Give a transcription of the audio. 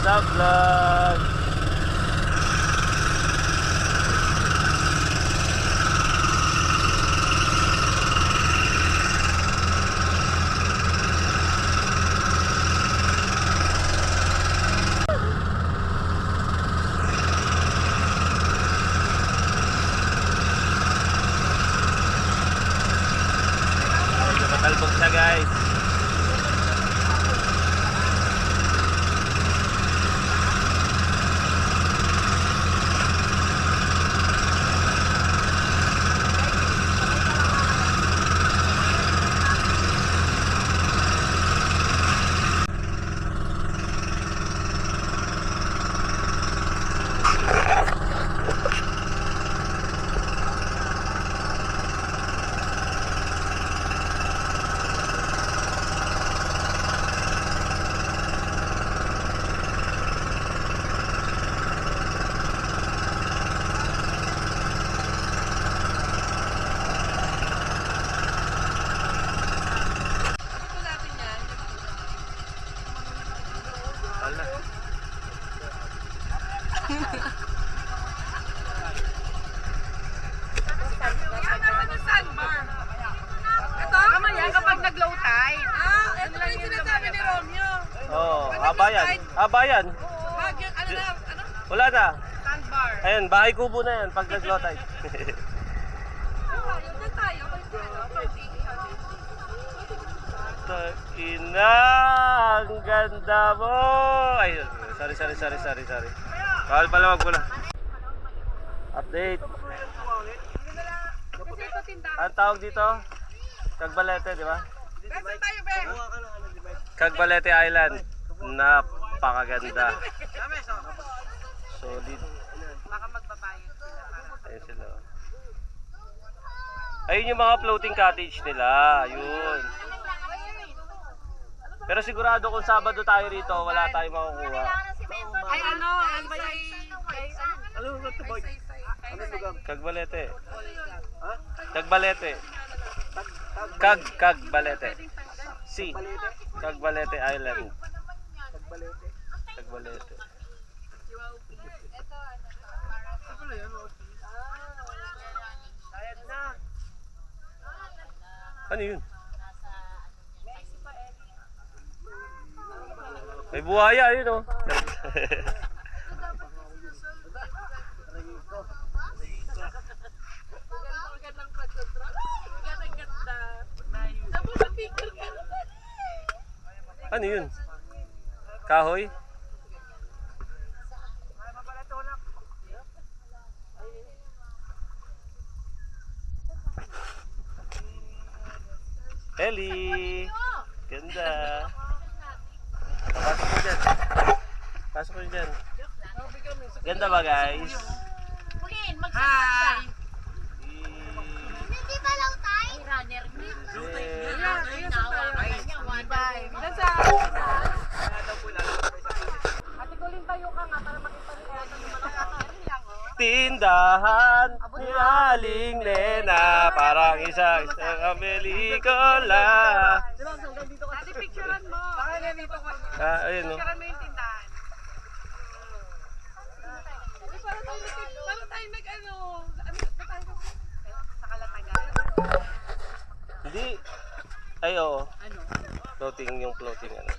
sa vlog. Matalbog siya guys. Kapag nag-low tide. Ito lang yung sinasabi ni Romeo. Oo, abayan. Abayan. Ano? Wala na. Sandbar. Ayun, bahay kubo na yan pag nag-low tide. Ina, ang ganda mo. Ay, sorry. Bawal pala magpula. Update. Ang tawag dito? Cagbalete, di ba? Cagbalete Island. Napakaganda. Solid. Baka magbabayad sila. Ayun sila. Ayun yung mga floating cottage nila. Ayun. Pero sigurado kung Sabado tayo rito, wala tayong makukuha. Ay ano ba yung... Ano ba ito boy? Cagbalete. Cagbalete. Cagbalete. Si. Cagbalete Island. Cagbalete. Ano yun? May buhaya yun oh. Ano yun? Kahoy? Ellie! Ganda! Pasok ko dyan. Pasok ko dyan. Ganda ba guys? Hi! Hindi ba lang tayo? Runner. Ate Colin, tayo ka nga para makita niyo yung mga Tindahan ni Aling Lena, parang isang pelikula. Ate, picturean mo. Ayun no. Picturean mo yung tindahan. Para tayo nag-ano. Sa Kalatagan. Hindi. Ay oo. Floating yung floating ano.